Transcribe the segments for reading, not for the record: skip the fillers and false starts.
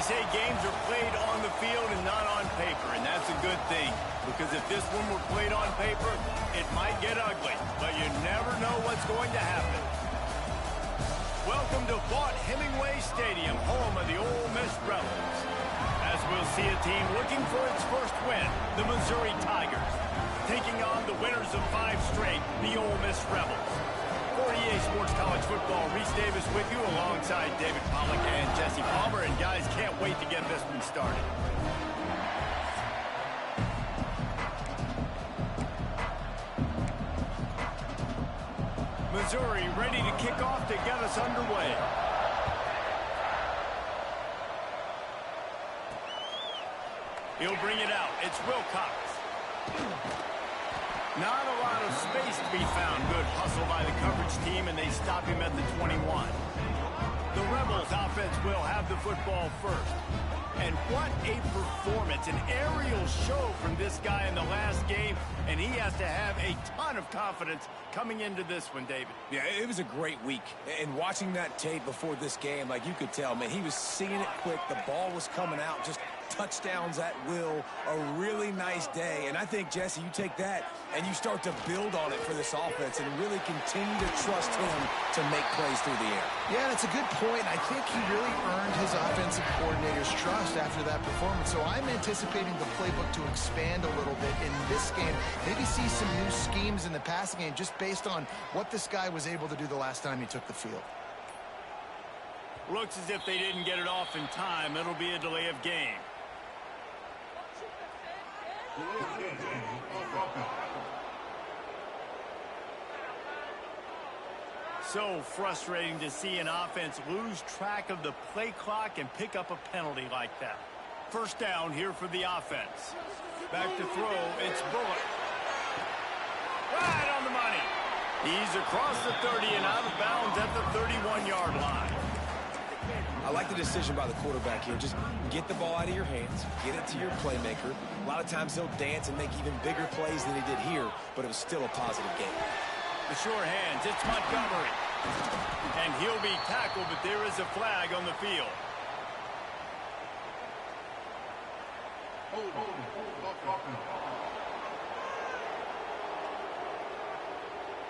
say games are played on the field and not on paper, and that's a good thing. Because if this one were played on paper, it might get ugly, but you never know what's going to happen. Welcome to Vaught-Hemingway Stadium, home of the Ole Miss Rebels. As we'll see a team looking for its first win, the Missouri Tigers, taking on the winners of 5 straight, the Ole Miss Rebels. For EA Sports College Football, Reese Davis with you alongside David Pollack and Jesse Palmer. And guys, can't wait to get this one started. Missouri ready to kick off to get us underway. He'll bring it out. It's Wilcox. Not a lot of space to be found. Good hustle by the coverage team, and they stop him at the 21. The Rebels offense will have the football first. And what a performance, an aerial show from this guy in the last game, and he has to have a ton of confidence coming into this one, David. Yeah, it was a great week. And watching that tape before this game, like you could tell, man, he was seeing it quick. The ball was coming out, just touchdowns at will, a really nice day. And I think, Jesse, you take that and you start to build on it for this offense and really continue to trust him to make plays through the air. Yeah, that's a good point. I think he really earned his offensive coordinator's trust after that performance. So I'm anticipating the playbook to expand a little bit in this game. Maybe see some new schemes in the passing game just based on what this guy was able to do the last time he took the field. Looks as if they didn't get it off in time. It'll be a delay of game. So frustrating to see an offense lose track of the play clock and pick up a penalty like that. First down here for the offense. Back to throw, it's Bullock. Right on the money. He's across the 30 and out of bounds at the 31-yard line. I like the decision by the quarterback here. Just get the ball out of your hands, get it to your playmaker. A lot of times he'll dance and make even bigger plays than he did here, but it was still a positive game. The sure hands, it's Montgomery. And he'll be tackled, but there is a flag on the field.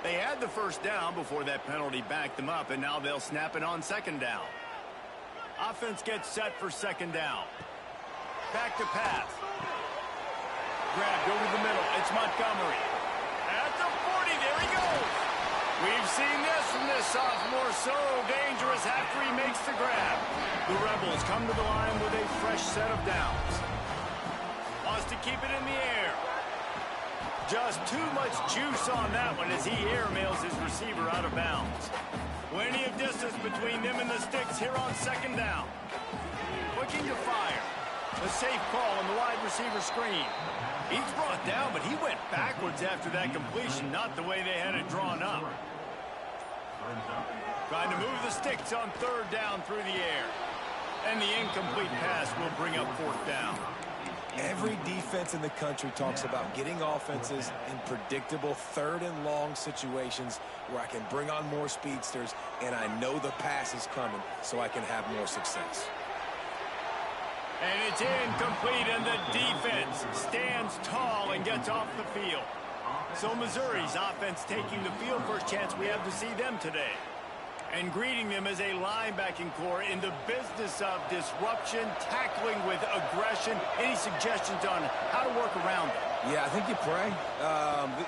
They had the first down before that penalty backed them up, and now they'll snap it on second down. Offense gets set for second down. Back to pass. Grabbed over the middle. It's Montgomery. At the 40, there he goes. We've seen this from this sophomore. So dangerous after he makes the grab. The Rebels come to the line with a fresh set of downs. Wants to keep it in the air. Just too much juice on that one as he airmails his receiver out of bounds. Plenty of distance between them and the sticks here on second down. Looking to fire. A safe call on the wide receiver screen. He's brought down, but he went backwards after that completion, not the way they had it drawn up. Trying to move the sticks on third down through the air. And the incomplete pass will bring up fourth down. Every defense in the country talks about getting offenses in predictable third and long situations where I can bring on more speedsters and I know the pass is coming so I can have more success. And it's incomplete, and the defense stands tall and gets off the field. So Missouri's offense taking the field. First chance we have to see them today. And greeting them as a linebacking core in the business of disruption, tackling with aggression. Any suggestions on how to work around them? Yeah, I think you pray.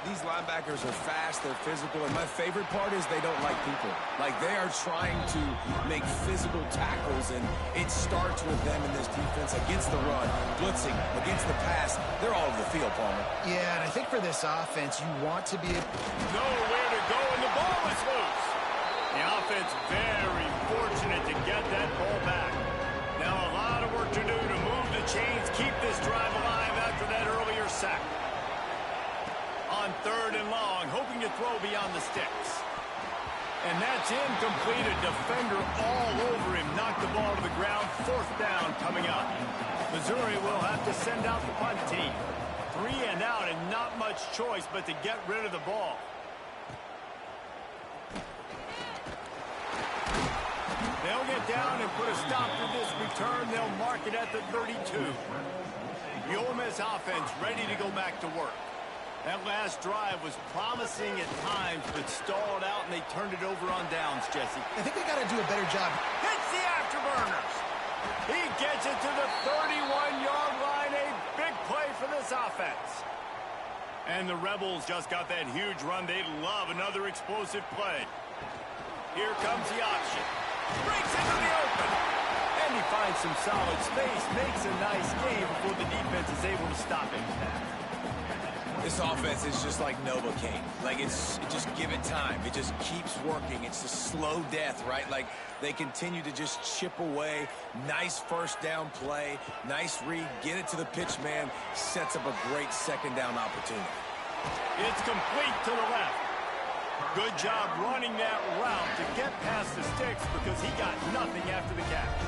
These linebackers are fast, they're physical, and my favorite part is they don't like people. Like, they are trying to make physical tackles, and it starts with them in this defense against the run, blitzing, against the pass. They're all over the field, Palmer. Yeah, and I think for this offense, you want to be nowhere to go, and the ball is loose. The offense very fortunate to get that ball back. Now a lot of work to do to move the chains, keep this drive alive after that earlier sack. On third and long, hoping to throw beyond the sticks. And that's incomplete. A defender all over him. Knocked the ball to the ground. Fourth down coming up. Missouri will have to send out the punt team. 3 and out and not much choice but to get rid of the ball. They'll get down and put a stop to this return. They'll mark it at the 32. The Ole Miss offense ready to go back to work. That last drive was promising at times, but stalled out, and they turned it over on downs, Jesse. I think they got to do a better job. Hits the afterburners. He gets it to the 31-yard line. A big play for this offense. And the Rebels just got that huge run. They love another explosive play. Here comes the option. Breaks into the open. And he finds some solid space. Makes a nice game before the defense is able to stop him. This offense is just like Novocaine. Like, just give it time. It just keeps working. It's a slow death, right? Like, they continue to just chip away. Nice first down play. Nice read. Get it to the pitch man. Sets up a great second down opportunity. It's complete to the left. Good job running that route to get past the sticks because he got nothing after the catch.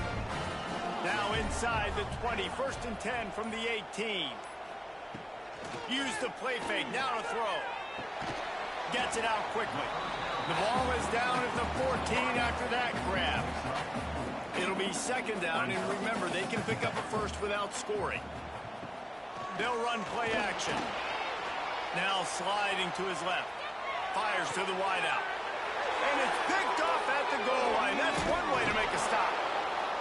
Now inside the 20. First and 10 from the 18. Use the play fake. Now to throw. Gets it out quickly. The ball is down at the 14 after that grab. It'll be second down, and remember, they can pick up a first without scoring. They'll run play action. Now sliding to his left. Fires to the wideout. And it's picked off at the goal line. That's one way to make a stop.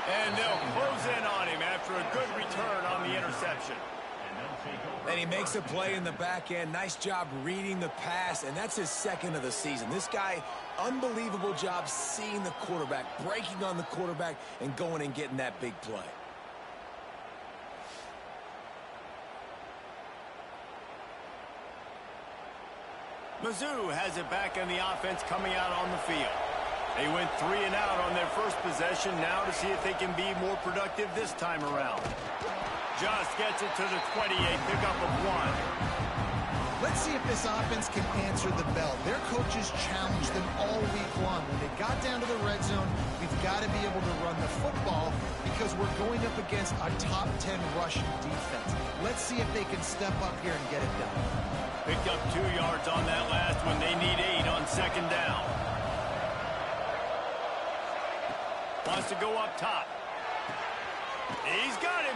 And they'll close in on him after a good return on the interception. And he makes a play in the back end. Nice job reading the pass, and that's his second of the season. This guy, unbelievable job seeing the quarterback, breaking on the quarterback, and going and getting that big play. Mizzou has it back in the offense coming out on the field. They went 3 and out on their first possession, now to see if they can be more productive this time around. Just gets it to the 28, pickup of 1. Let's see if this offense can answer the bell. Their coaches challenged them all week long. When they got down to the red zone, we've got to be able to run the football because we're going up against a top 10 rushing defense. Let's see if they can step up here and get it done. Picked up 2 yards on that last one. They need 8 on second down. Wants to go up top. He's got him.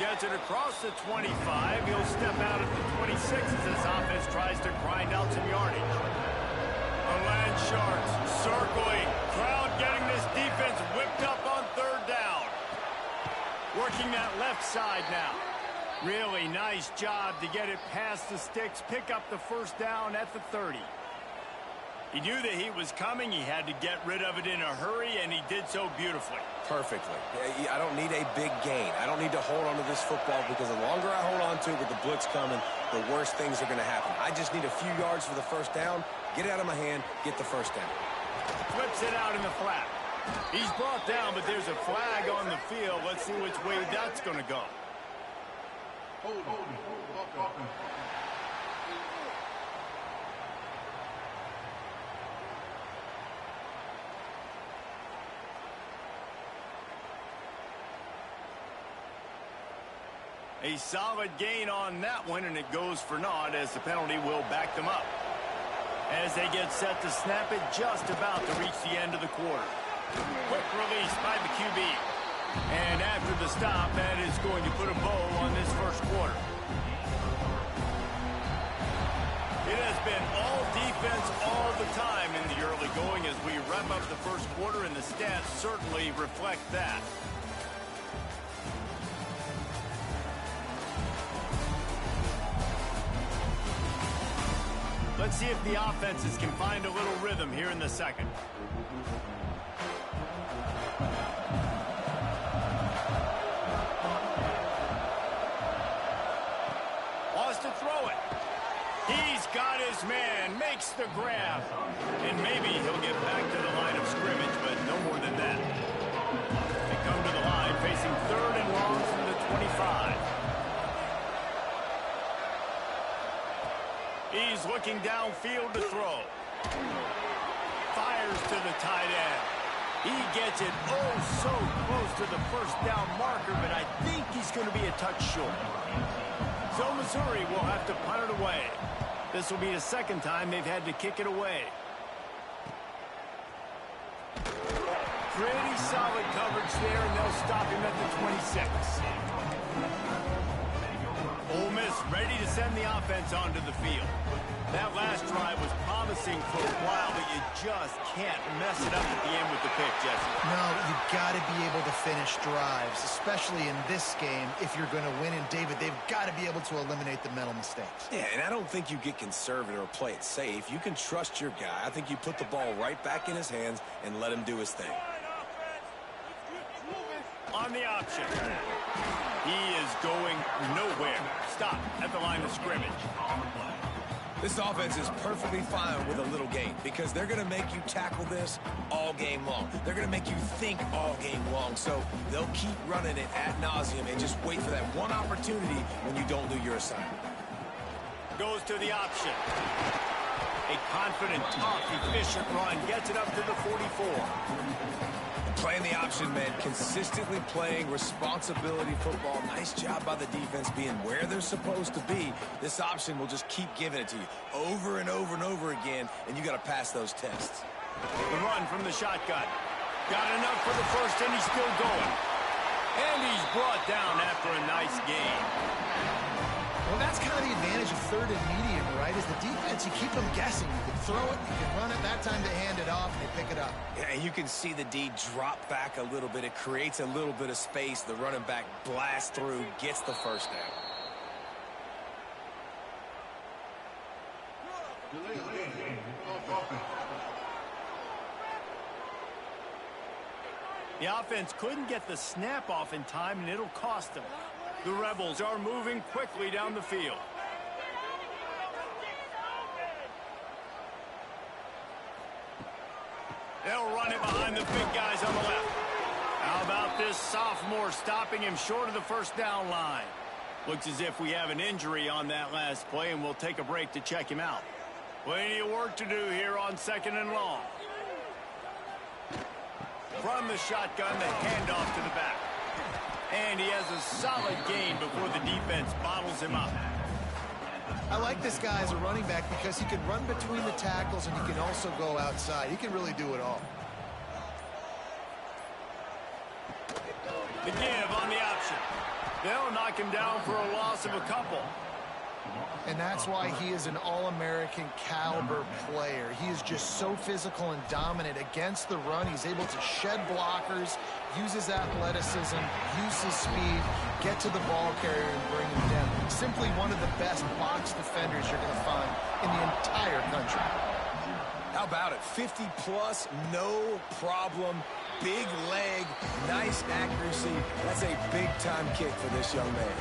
Gets it across the 25. He'll step out at the 26 as this offense tries to grind out some yardage. The Land Sharks circling. Crowd getting this defense whipped up on third down. Working that left side now. Really nice job to get it past the sticks. Pick up the first down at the 30. He knew the heat was coming. He had to get rid of it in a hurry, and he did so beautifully. Perfectly. I don't need a big gain. I don't need to hold on to this football because the longer I hold on to it with the blitz coming, the worse things are going to happen. I just need a few yards for the first down, get it out of my hand, get the first down. Flips it out in the flat. He's brought down, but there's a flag on the field. Let's see which way that's going to go. A solid gain on that one, and it goes for naught as the penalty will back them up. As they get set to snap it, just about to reach the end of the quarter. Quick release by the QB. And after the stop, that is going to put a bow on this first quarter. It has been all defense all the time in the early going as we wrap up the first quarter, and the stats certainly reflect that. Let's see if the offenses can find a little rhythm here in the second. Wants to throw it. He's got his man, makes the grab. And maybe he'll get back to the line of scrimmage, but no more than that. They come to the line facing third and long from the 25. He's looking downfield to throw. Fires to the tight end. He gets it oh so close to the first down marker, but I think he's going to be a touch short. So Missouri will have to punt it away. This will be the second time they've had to kick it away. Pretty solid coverage there, and they'll stop him at the 26. Ole Miss ready to send the offense onto the field. That last drive was promising for a while, but you just can't mess it up at the end with the pick, Jesse. No, you've got to be able to finish drives, especially in this game if you're going to win. And, David, they've got to be able to eliminate the mental mistakes. Yeah, and I don't think you get conservative or play it safe. You can trust your guy. I think you put the ball right back in his hands and let him do his thing. On the option. He is going nowhere. Stop at the line of scrimmage. This offense is perfectly fine with a little gain because they're going to make you tackle this all game long. They're going to make you think all game long. So they'll keep running it ad nauseum and just wait for that one opportunity when you don't do your assignment. Goes to the option. A confident, tough, efficient run gets it up to the 44. Playing the option, man, consistently playing responsibility football. Nice job by the defense being where they're supposed to be. This option will just keep giving it to you over and over and over again, and you got to pass those tests. The run from the shotgun. Got enough for the first, and he's still going. And he's brought down after a nice gain. Well, that's kind of the advantage of third and medium, right? Is the defense, you keep them guessing. You can throw it, you can run it. That time they hand it off and they pick it up. Yeah, and you can see the D drop back a little bit. It creates a little bit of space. The running back blasts through, gets the first down. The offense couldn't get the snap off in time, and it'll cost them. The Rebels are moving quickly down the field. They'll run it behind the big guys on the left. How about this sophomore stopping him short of the first down line? Looks as if we have an injury on that last play, and we'll take a break to check him out. Plenty of work to do here on 2nd and long. From the shotgun, the handoff to the back. And he has a solid gain before the defense bottles him up. I like this guy as a running back because he can run between the tackles and he can also go outside. He can really do it all. The give on the option. They'll knock him down for a loss of a couple. And that's why he is an All-American caliber player. He is just so physical and dominant against the run. He's able to shed blockers, use his athleticism, use his speed, get to the ball carrier and bring him down. Simply one of the best box defenders you're going to find in the entire country. How about it? 50-plus, no problem. Big leg, nice accuracy. That's a big-time kick for this young man.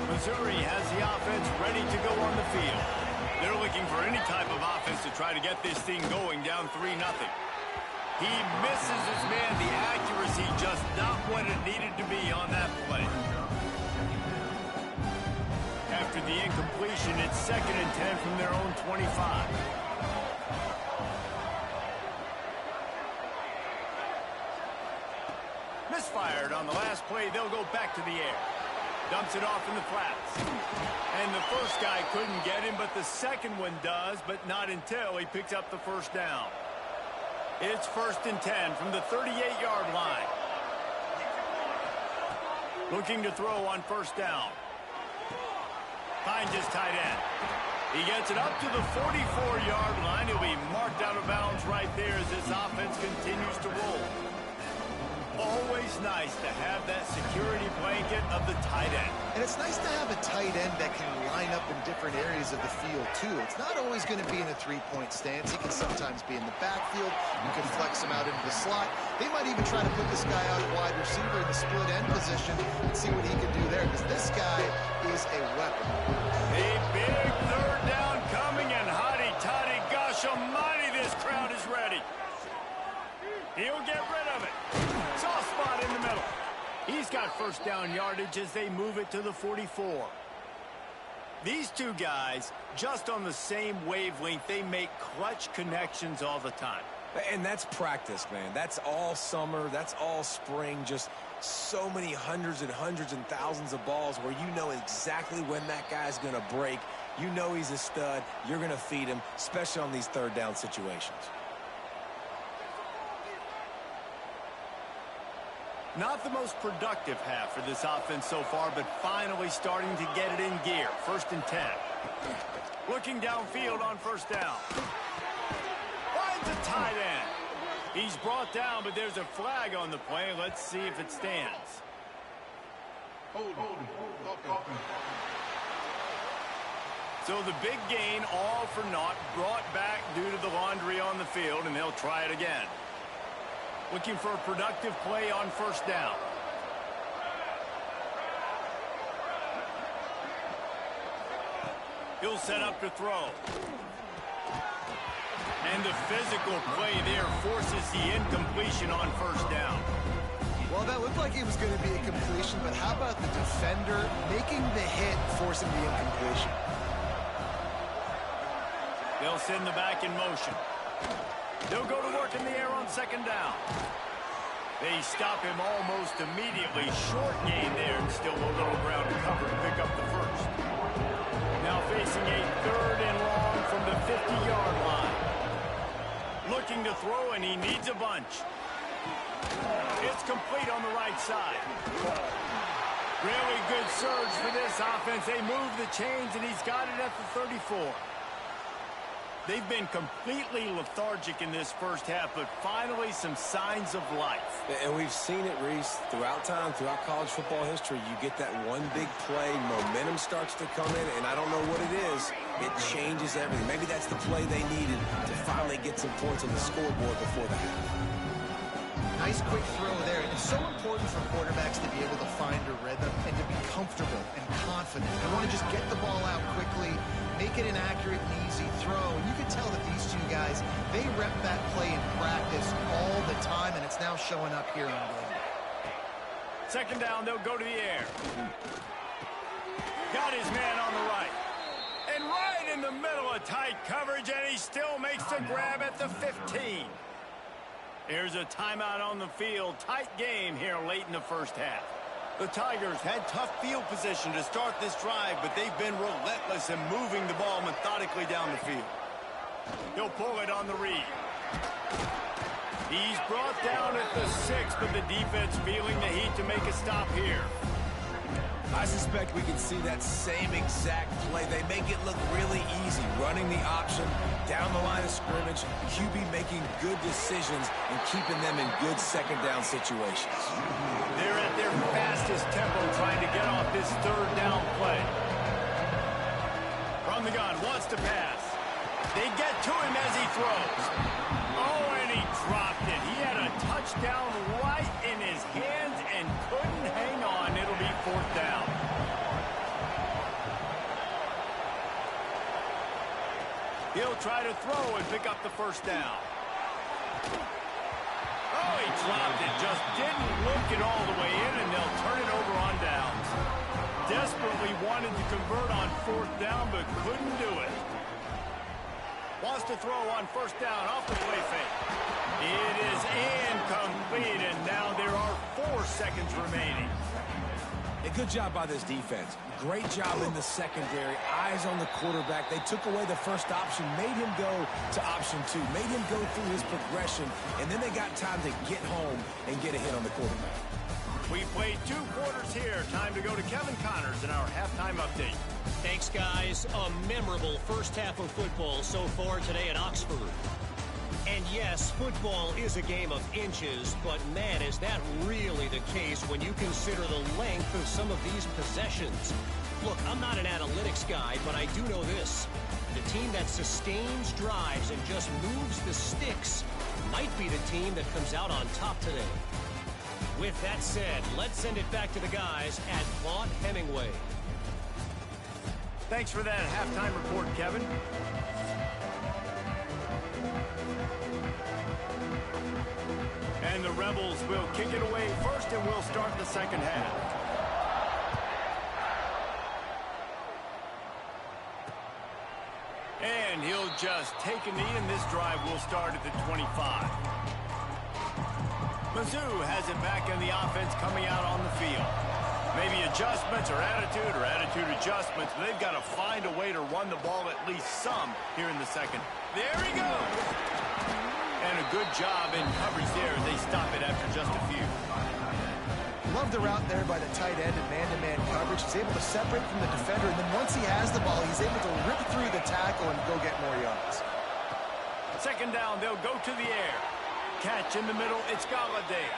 Missouri has the offense ready to go on the field. They're looking for any type of offense to try to get this thing going down 3-0. He misses his man. The accuracy just not what it needed to be on that play. After the incompletion, it's 2nd and 10 from their own 25. Misfired on the last play. They'll go back to the air. Dumps it off in the flats. And the first guy couldn't get him, but the second one does, but not until he picks up the first down. It's 1st and 10 from the 38-yard line. Looking to throw on first down. Finds his tight end. He gets it up to the 44-yard line. He'll be marked out of bounds right there as this offense continues to roll. Always nice to have that security blanket of the tight end. And it's nice to have a tight end that can line up in different areas of the field, too. It's not always going to be in a three-point stance. He can sometimes be in the backfield. You can flex him out into the slot. They might even try to put this guy out at wide receiver in the split end position and see what he can do there, because this guy is a weapon. A big third down coming, and hotty-toddy, gosh almighty, this crowd is ready. He'll get rid of it. Soft spot in the middle. He's got first down yardage as they move it to the 44. These two guys, just on the same wavelength, they make clutch connections all the time. And that's practice, man. That's all summer. That's all spring. Just so many hundreds and thousands of balls where you know exactly when that guy's going to break. You know he's a stud. You're going to feed him, especially on these third down situations. Not the most productive half for this offense so far, but finally starting to get it in gear. 1st and 10. Looking downfield on 1st down. Finds a tight end. He's brought down, but there's a flag on the play. Let's see if it stands. So the big gain, all for naught, brought back due to the laundry on the field, and they'll try it again. Looking for a productive play on 1st down. He'll set up to throw. And the physical play there forces the incompletion on 1st down. Well, that looked like it was going to be a completion, but how about the defender making the hit, forcing the incompletion? They'll send the back in motion. They'll go to work in the air on 2nd down. They stop him almost immediately. Short gain there, and still a little ground to cover to pick up the 1st. Now facing a 3rd and long from the 50-yard line. Looking to throw, and he needs a bunch. It's complete on the right side. Really good surge for this offense. They move the chains, and he's got it at the 34. They've been completely lethargic in this 1st half, but finally some signs of life. And we've seen it, Reese, throughout time, throughout college football history. You get that one big play, momentum starts to come in, and I don't know what it is. It changes everything. Maybe that's the play they needed to finally get some points on the scoreboard before the half. Nice quick throw there. It's so important for quarterbacks to be able to find a rhythm and to be comfortable and confident. They want to just get the ball out quickly, make it an accurate and easy throw. And you can tell that these two guys, they rep that play in practice all the time, and it's now showing up here on game. 2nd down, they'll go to the air. Got his man on the right. And right in the middle of tight coverage, and he still makes the grab at the 15. Here's a timeout on the field. Tight game here late in the 1st half. The Tigers had tough field position to start this drive, but they've been relentless in moving the ball methodically down the field. He'll pull it on the read. He's brought down at the 6, but the defense feeling the heat to make a stop here. I suspect we can see that same exact play. They make it look really easy, running the option down the line of scrimmage, QB making good decisions and keeping them in good 2nd down situations. They're at their fastest tempo trying to get off this 3rd down play. From the gun, wants to pass. They get to him as he throws. Oh, and he dropped it. He had a touchdown right in his hands and couldn't hang on. It'll be 4th down. He'll try to throw and pick up the 1st down. Oh, he dropped it. Just didn't look it all the way in, and they'll turn it over on downs. Desperately wanted to convert on 4th down, but couldn't do it. Wants to throw on 1st down off the play fake. It is incomplete, and now there are 4 seconds remaining. A good job by this defense. Great job in the secondary. Eyes on the quarterback. They took away the 1st option, made him go to option 2, made him go through his progression, and then they got time to get home and get a hit on the quarterback. We played 2 quarters here. Time to go to Kevin Connors in our halftime update. Thanks, guys. A memorable 1st half of football so far today at Oxford. And yes, football is a game of inches, but man, is that really the case when you consider the length of some of these possessions. Look, I'm not an analytics guy, but I do know this. The team that sustains drives and just moves the sticks might be the team that comes out on top today. With that said, let's send it back to the guys at Vaught Hemingway. Thanks for that halftime report, Kevin. And the Rebels will kick it away first, and we'll start the 2nd half. And he'll just take a knee, and this drive will start at the 25. Mizzou has it back in the offense coming out on the field. Maybe adjustments or attitude adjustments, but they've got to find a way to run the ball at least some here in the 2nd. There he goes! And a good job in coverage there. They stop it after just a few. love the route there by the tight end in man-to-man coverage. He's able to separate from the defender, and then once he has the ball, he's able to rip through the tackle and go get more yards. Second down, they'll go to the air. Catch in the middle, it's Galladay.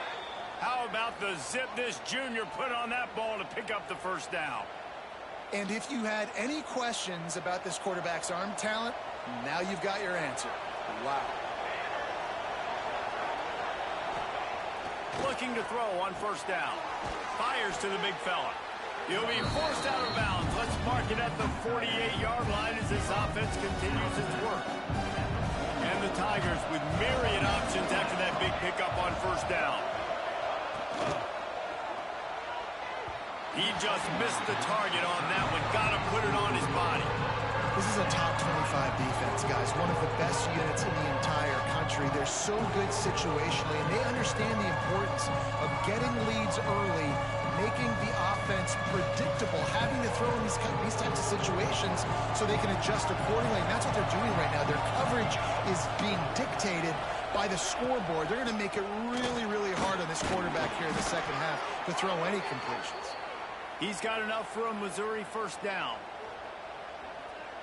How about the zip this junior put on that ball to pick up the first down? And if you had any questions about this quarterback's arm talent, now you've got your answer. Wow. Looking to throw on first down. Fires to the big fella. He'll be forced out of bounds. Let's mark it at the 48-yard line as this offense continues its work. And the Tigers with myriad options after that big pickup on first down. He just missed the target on that one. Got to put it on his body. This is a top 25 defense, guys. One of the best units in the entire country. They're so good situationally, and they understand the importance of getting leads early, making the offense predictable, having to throw in these types of situations so they can adjust accordingly. And that's what they're doing right now. Their coverage is being dictated by the scoreboard. They're going to make it really, really hard on this quarterback here in the second half to throw any completions. He's got enough for a Missouri first down.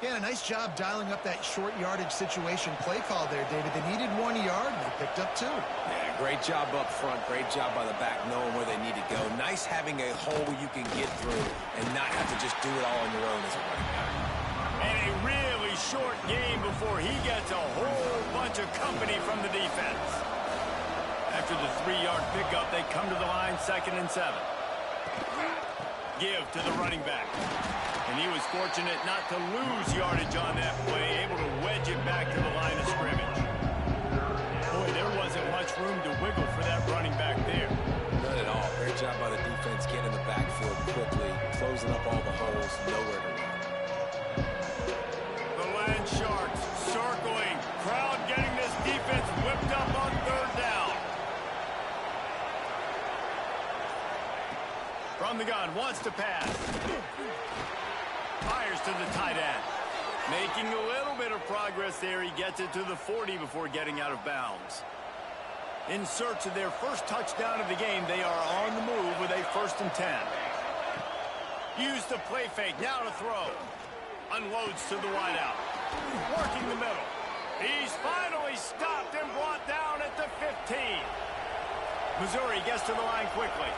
Yeah, a nice job dialing up that short yardage situation play call there, David. They needed 1 yard, and they picked up 2. Yeah, great job up front. Great job by the back knowing where they need to go. Nice having a hole you can get through and not have to just do it all on your own as a running back. And a really short game before he gets a whole bunch of company from the defense. After the 3-yard pickup, they come to the line, 2nd and 7. Give to the running back. And he was fortunate not to lose yardage on that play, able to wedge it back to the line of scrimmage. Boy, there wasn't much room to wiggle for that running back there. None at all. Great job by the defense getting in the backfield quickly, closing up all the holes, nowhere to run. The Land Sharks circling. Crowd getting this defense whipped up on 3rd down. From the gun, wants to pass. Fires to the tight end. Making a little bit of progress there. He gets it to the 40 before getting out of bounds. In search of their first touchdown of the game, they are on the move with a 1st and 10. Use the play fake, now to throw. Unloads to the wideout. Working the middle. He's finally stopped and brought down at the 15. Missouri gets to the line quickly.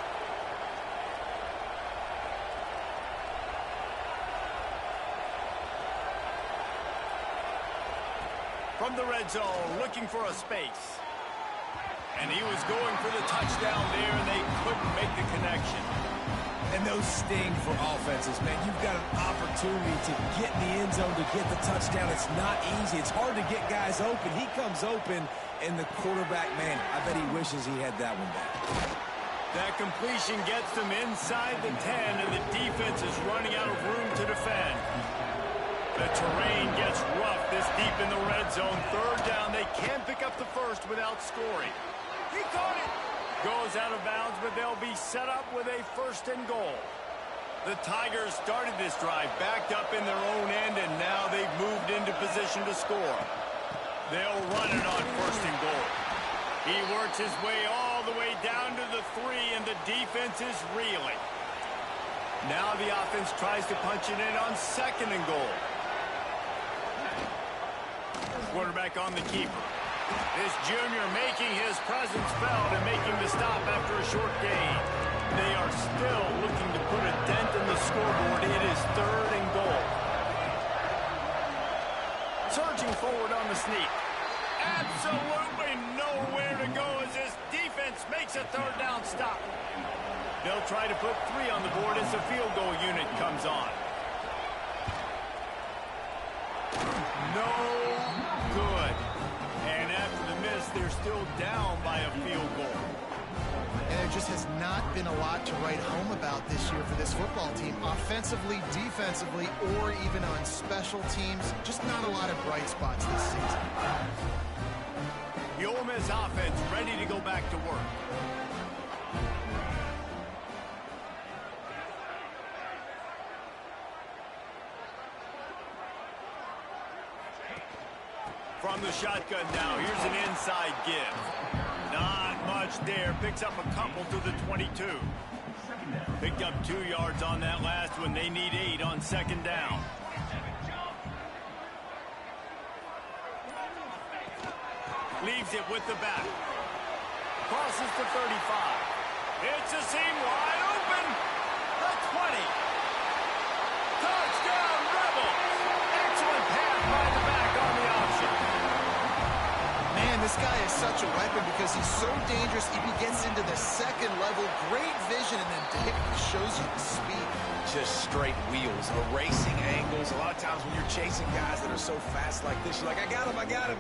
From the red zone, looking for a space. And he was going for the touchdown there, and they couldn't make the connection. And those sting for offenses, man. You've got an opportunity to get in the end zone, to get the touchdown. It's not easy. It's hard to get guys open. He comes open, and the quarterback, man, I bet he wishes he had that one back. That completion gets them inside the 10, and the defense is running out of room to defend. The terrain gets rough this deep in the red zone. 3rd down, they can pick up the first without scoring. He caught it. Goes out of bounds, but they'll be set up with a 1st and goal. The Tigers started this drive backed up in their own end, and now they've moved into position to score. They'll run it on 1st and goal. He works his way all the way down to the 3, and the defense is reeling. Now the offense tries to punch it in on 2nd and goal. Quarterback on the keeper. This junior making his presence felt and making the stop after a short gain. They are still looking to put a dent in the scoreboard. It is 3rd and goal. Surging forward on the sneak. Absolutely nowhere to go as this defense makes a 3rd down stop. They'll try to put 3 on the board as the field goal unit comes on. No good. And after the miss, they're still down by a field goal. And there just has not been a lot to write home about this year for this football team. Offensively, defensively, or even on special teams. Just not a lot of bright spots this season. The Ole Miss offense ready to go back to work. From the shotgun now, here's an inside give. Not much there, picks up a couple to the 22. Picked up 2 yards on that last one. They need 8 on second down. Leaves it with the back. Crosses to 35. It's a seam wide open. The 20. Touchdown, Rebels. Excellent pass by the back on the option. Man, this guy is such a weapon because he's so dangerous. If he gets into the second level, great vision, and then Dick shows you the speed. Just straight wheels, erasing angles. A lot of times when you're chasing guys that are so fast like this, you're like, I got him, I got him.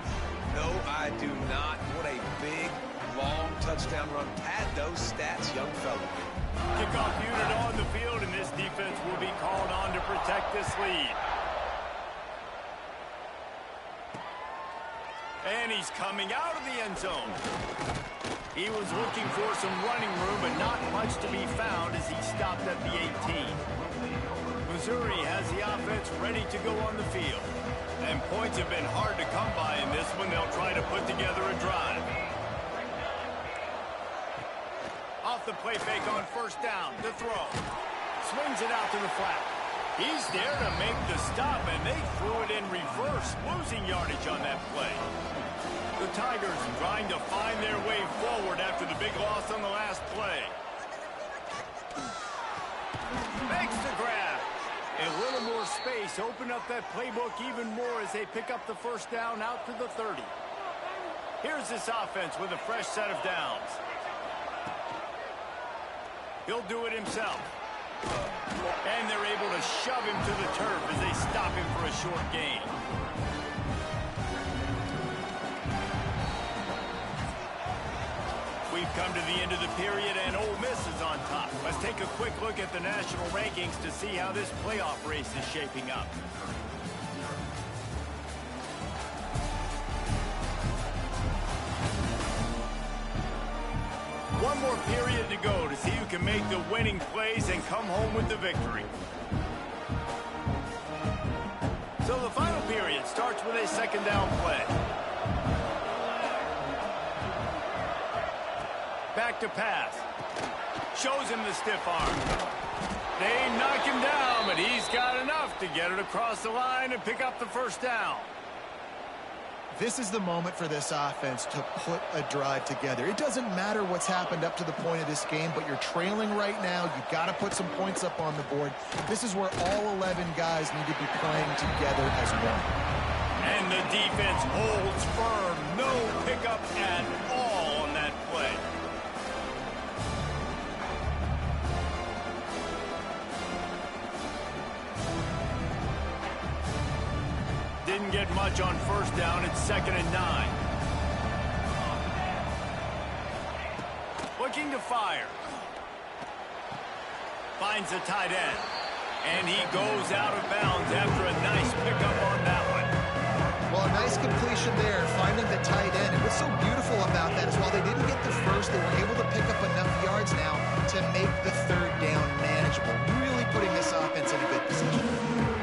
No, I do not. What a big, long touchdown run. Pad those stats, young fella. Kickoff unit on the field, and this defense will be called on to protect this lead. And he's coming out of the end zone. He was looking for some running room, but not much to be found as he stopped at the 18. Missouri has the offense ready to go on the field. And points have been hard to come by in this one. They'll try to put together a drive. Off the play fake on first down. The throw. Swings it out to the flat. He's there to make the stop, and they threw it in reverse, losing yardage on that play. The Tigers trying to find their way forward after the big loss on the last play. Makes the grab. A little more space, open up that playbook even more as they pick up the first down out to the 30. Here's this offense with a fresh set of downs. He'll do it himself. And they're able to shove him to the turf as they stop him for a short gain. We've come to the end of the period, and Ole Miss is on top. Let's take a quick look at the national rankings to see how this playoff race is shaping up. One more period to go to see who can make the winning plays and come home with the victory. So the final period starts with a second down play. Back to pass. Shows him the stiff arm. They knock him down, but he's got enough to get it across the line and pick up the first down. This is the moment for this offense to put a drive together. It doesn't matter what's happened up to the point of this game, but you're trailing right now. You've got to put some points up on the board. This is where all 11 guys need to be playing together as one. And the defense holds firm. No pickup at all on that play. Didn't get much on first down. It's 2nd and 9. Looking to fire. Finds a tight end. And he goes out of bounds after a nice pickup on that one. Well, a nice completion there, finding the tight end. And what's so beautiful about that is while they didn't get the first, they were able to pick up enough yards now to make the third down manageable. Really putting this offense in a good position.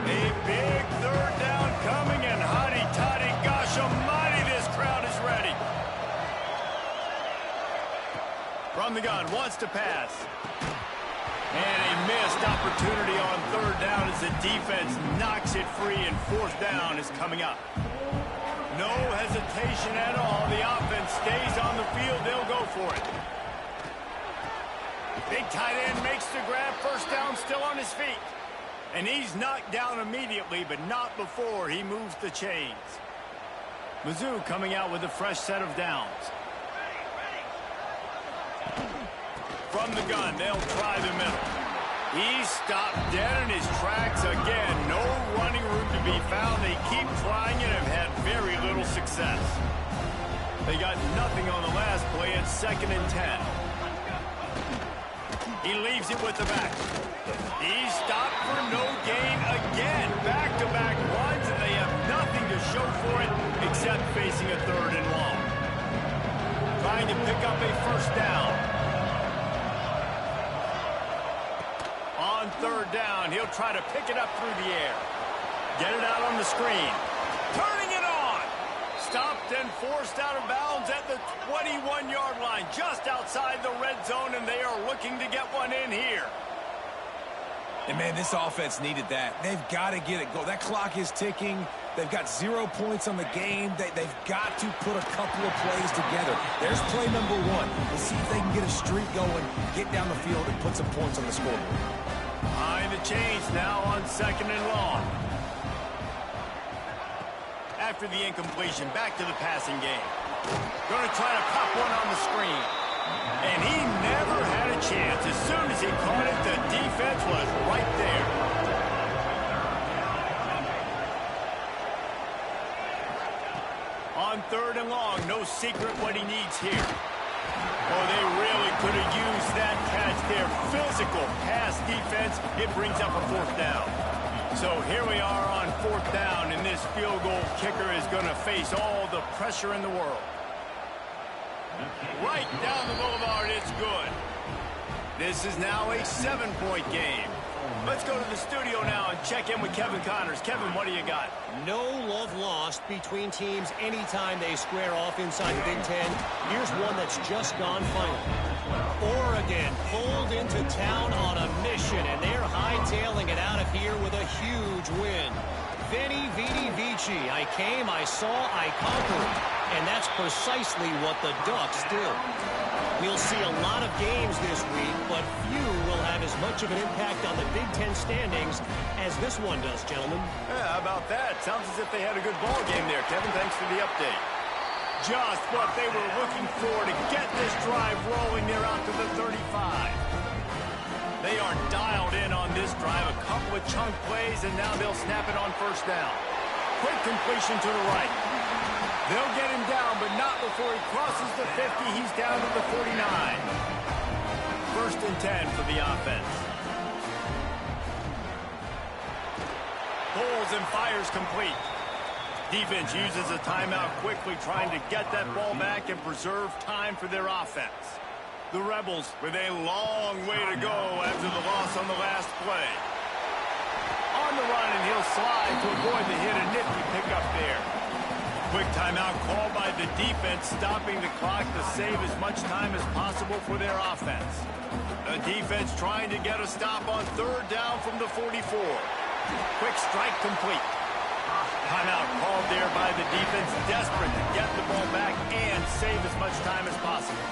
A big third down coming, and hotty toddy, gosh almighty, this crowd is ready. From the gun, wants to pass. And a missed opportunity on third down as the defense knocks it free, and fourth down is coming up. No hesitation at all. The offense stays on the field. They'll go for it. Big tight end makes the grab. First down, still on his feet. And he's knocked down immediately, but not before he moves the chains. Mizzou coming out with a fresh set of downs. From the gun, they'll try the middle. He's stopped dead in his tracks again. No running room to be found. They keep trying it and have had very little success. They got nothing on the last play. It's 2nd and 10. He leaves it with the back. He's stopped for no gain again. Back-to-back runs, and they have nothing to show for it except facing a third and long. Trying to pick up a first down. On third down, he'll try to pick it up through the air. Get it out on the screen. Turning it on. Stopped and forced out of bounds at the 21-yard line, just outside the red zone, and they are looking to get one in here. And, man, this offense needed that. They've got to get it going. That clock is ticking. They've got 0 points on the game. They've got to put a couple of plays together. There's play number 1. Let's see if they can get a streak going, get down the field, and put some points on the scoreboard. Behind the chains now on 2nd and long. After the incompletion, back to the passing game. Going to try to pop one on the screen. And he never had a chance. As soon as he caught it, the defense was right there. On 3rd and long, no secret what he needs here. Oh, they really could have used that catch there. Physical pass defense. It brings up a 4th down. So here we are on 4th down, and this field goal kicker is going to face all the pressure in the world. Right down the boulevard, it's good. This is now a 7-point game. Let's go to the studio now and check in with Kevin Connors. Kevin, what do you got? No love lost between teams anytime they square off inside the Big Ten. Here's one that's just gone final. Oregon pulled into town on a mission, and they're hightailing it out of here with a huge win. Veni, Vidi, Vici. I came, I saw, I conquered. And that's precisely what the Ducks do. We'll see a lot of games this week, but few will have as much of an impact on the Big Ten standings as this one does, gentlemen. Yeah, how about that? Sounds as if they had a good ball game there, Kevin. Thanks for the update. Just what they were looking for to get this drive rolling. They're out to the 35. They are dialed in on this drive. A couple of chunk plays, and now they'll snap it on 1st down. Quick completion to the right. They'll get him down, but not before he crosses the 50. He's down to the 49. 1st and 10 for the offense. Pulls and fires complete. Defense uses a timeout quickly, trying to get that ball back and preserve time for their offense. The Rebels with a long way to go after the loss on the last play. On the run, and he'll slide to avoid the hit. A nifty pickup there. Quick timeout called by the defense, stopping the clock to save as much time as possible for their offense. The defense trying to get a stop on 3rd down from the 44. Quick strike complete. Timeout called there by the defense, desperate to get the ball back and save as much time as possible.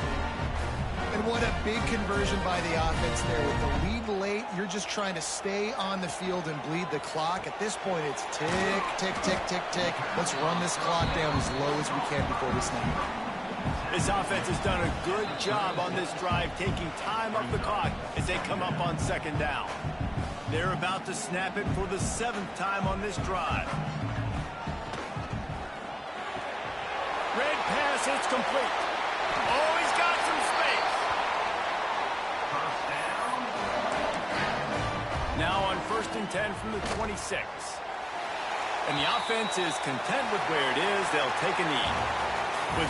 And what a big conversion by the offense there. With the lead late, you're just trying to stay on the field and bleed the clock. At this point, it's tick, tick, tick, tick, tick. Let's run this clock down as low as we can before we snap. This offense has done a good job on this drive, taking time up the clock as they come up on 2nd down. They're about to snap it for the 7th time on this drive. Red pass, it's complete. Oh, he's got some space. Now on 1st and 10 from the 26. And the offense is content with where it is. They'll take a knee. With